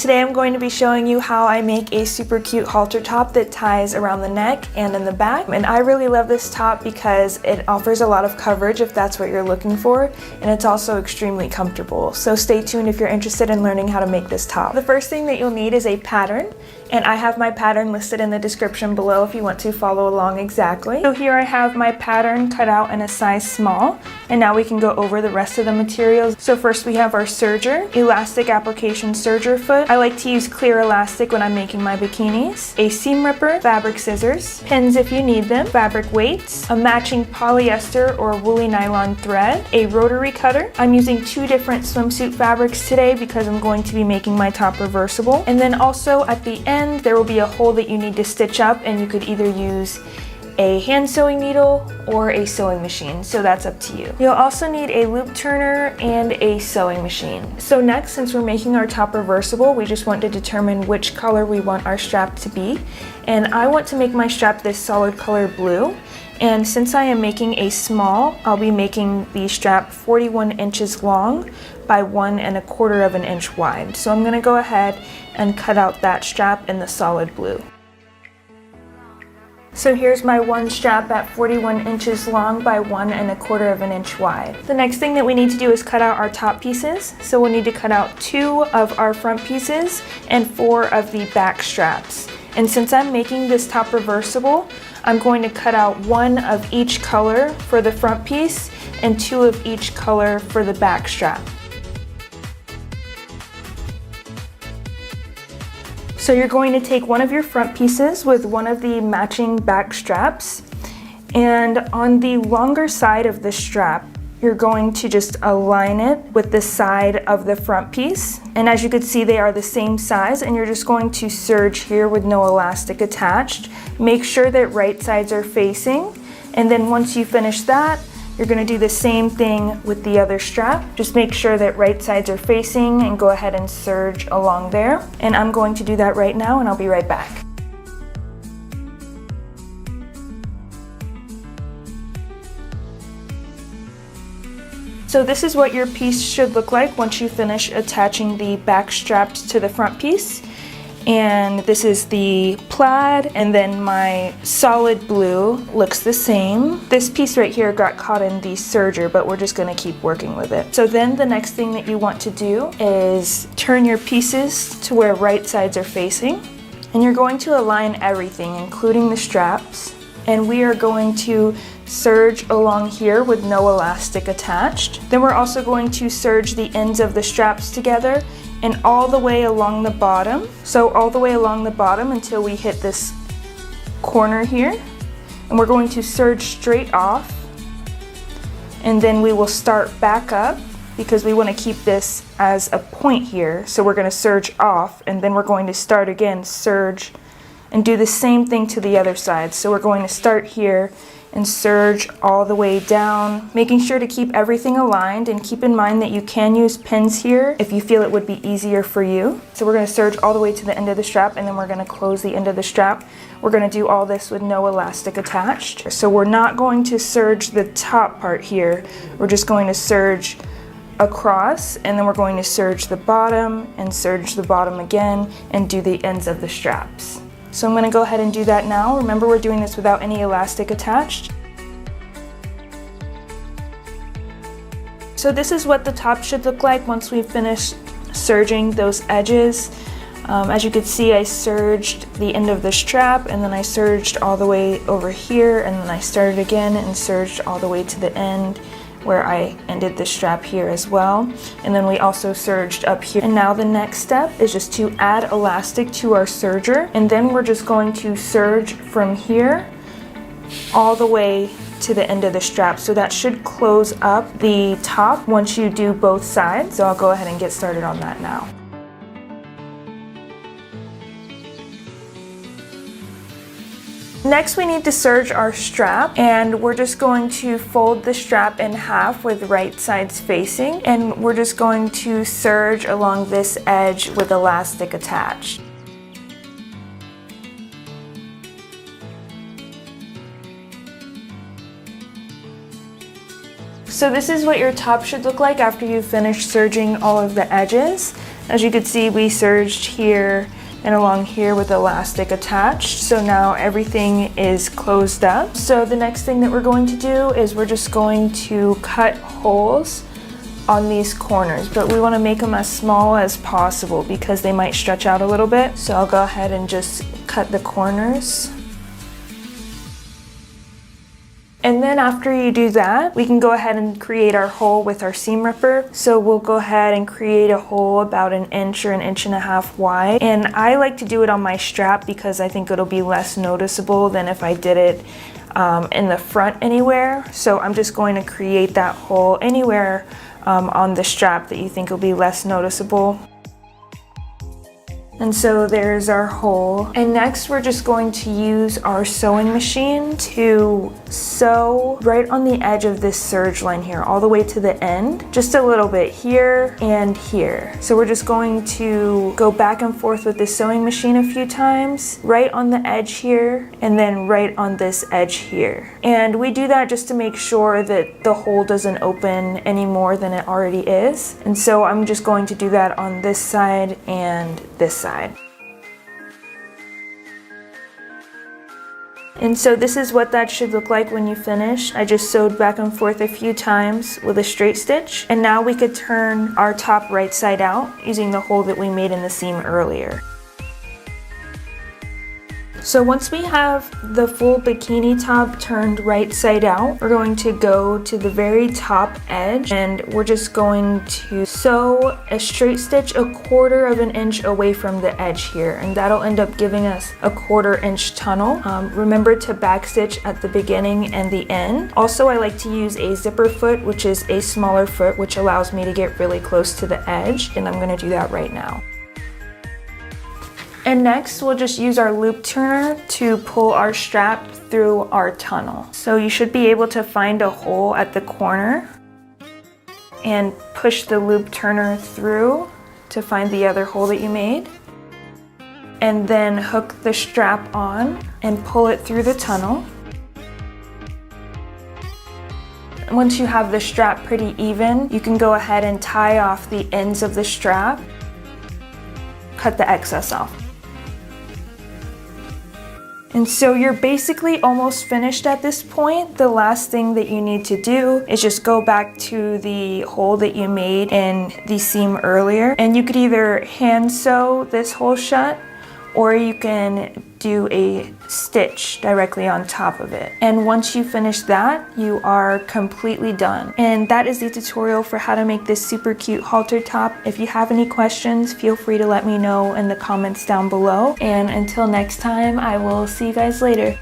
Today I'm going to be showing you how I make a super cute halter top that ties around the neck and in the back. And I really love this top because it offers a lot of coverage if that's what you're looking for, and it's also extremely comfortable. So stay tuned if you're interested in learning how to make this top. The first thing that you'll need is a pattern, and I have my pattern listed in the description below if you want to follow along exactly. So here I have my pattern cut out in a size small, and now we can go over the rest of the materials. So first we have our serger, elastic application serger foot. I like to use clear elastic when I'm making my bikinis, a seam ripper, fabric scissors, pins if you need them, fabric weights, a matching polyester or woolly nylon thread, a rotary cutter. I'm using 2 different swimsuit fabrics today because I'm going to be making my top reversible. And then also at the end there will be a hole that you need to stitch up, and you could either use a hand sewing needle or a sewing machine, so that's up to you. You'll also need a loop turner and a sewing machine. So next, since we're making our top reversible, we just want to determine which color we want our strap to be. And I want to make my strap this solid color blue. And since I am making a small, I'll be making the strap 41 inches long by 1 1/4 of an inch wide. So I'm gonna go ahead and cut out that strap in the solid blue. So here's my one strap at 41 inches long by 1 1/4 of an inch wide. The next thing that we need to do is cut out our top pieces. So we'll need to cut out 2 of our front pieces and 4 of the back straps. And since I'm making this top reversible, I'm going to cut out 1 of each color for the front piece and 2 of each color for the back strap. So you're going to take one of your front pieces with one of the matching back straps, and on the longer side of the strap, you're going to just align it with the side of the front piece. And as you can see, they are the same size, and you're just going to serge here with no elastic attached. Make sure that right sides are facing, and then once you finish that, you're going to do the same thing with the other strap. Just make sure that right sides are facing and go ahead and serge along there. And I'm going to do that right now, and I'll be right back. So this is what your piece should look like once you finish attaching the back straps to the front piece. And this is the plaid, and then my solid blue looks the same. This piece right here got caught in the serger, but we're just gonna keep working with it. So then the next thing that you want to do is turn your pieces to where right sides are facing, and you're going to align everything, including the straps. And we are going to serge along here with no elastic attached. Then we're also going to serge the ends of the straps together and all the way along the bottom. So all the way along the bottom until we hit this corner here. And we're going to serge straight off. And then we will start back up because we want to keep this as a point here. So we're going to serge off, and then we're going to start again, serge, and do the same thing to the other side. So we're going to start here and serge all the way down, making sure to keep everything aligned, and keep in mind that you can use pins here if you feel it would be easier for you. So we're going to serge all the way to the end of the strap, and then we're going to close the end of the strap. We're going to do all this with no elastic attached. So we're not going to serge the top part here. We're just going to serge across, and then we're going to serge the bottom and serge the bottom again and do the ends of the straps. So I'm going to go ahead and do that now. Remember, we're doing this without any elastic attached. So this is what the top should look like once we've finished serging those edges. As you can see, I serged the end of the strap, and then I serged all the way over here, and then I started again and serged all the way to the end where I ended the strap here as well. And then we also serged up here. And now the next step is just to add elastic to our serger, and then we're just going to serge from here all the way to the end of the strap. So that should close up the top once you do both sides. So I'll go ahead and get started on that now. Next, we need to serge our strap, and we're just going to fold the strap in half with right sides facing, and we're just going to serge along this edge with elastic attached. So this is what your top should look like after you've finished serging all of the edges. As you can see, we serged here and along here with elastic attached. So now everything is closed up. So the next thing that we're going to do is we're just going to cut holes on these corners, but we want to make them as small as possible because they might stretch out a little bit. So I'll go ahead and just cut the corners. And then after you do that, we can go ahead and create our hole with our seam ripper. So we'll go ahead and create a hole about 1 inch or 1.5 inches wide. And I like to do it on my strap because I think it'll be less noticeable than if I did it in the front anywhere. So I'm just going to create that hole anywhere on the strap that you think will be less noticeable. And so there's our hole. And next we're just going to use our sewing machine to sew right on the edge of this serge line here, all the way to the end, just a little bit here and here. So we're just going to go back and forth with this sewing machine a few times, right on the edge here, and then right on this edge here. And we do that just to make sure that the hole doesn't open any more than it already is. And so I'm just going to do that on this side and this side. And so this is what that should look like when you finish. I just sewed back and forth a few times with a straight stitch. And now we could turn our top right side out using the hole that we made in the seam earlier. So once we have the full bikini top turned right side out, we're going to go to the very top edge and we're just going to sew a straight stitch 1/4 inch away from the edge here, and that'll end up giving us a 1/4 inch tunnel. Remember to backstitch at the beginning and the end. Also, I like to use a zipper foot, which is a smaller foot, which allows me to get really close to the edge, and I'm going to do that right now. And next, we'll just use our loop turner to pull our strap through our tunnel. So you should be able to find a hole at the corner and push the loop turner through to find the other hole that you made. And then hook the strap on and pull it through the tunnel. Once you have the strap pretty even, you can go ahead and tie off the ends of the strap. Cut the excess off. And so you're basically almost finished at this point. The last thing that you need to do is just go back to the hole that you made in the seam earlier. And you could either hand sew this hole shut, or you can do a stitch directly on top of it. And once you finish that, you are completely done. And that is the tutorial for how to make this super cute halter top. If you have any questions, feel free to let me know in the comments down below. And until next time, I will see you guys later.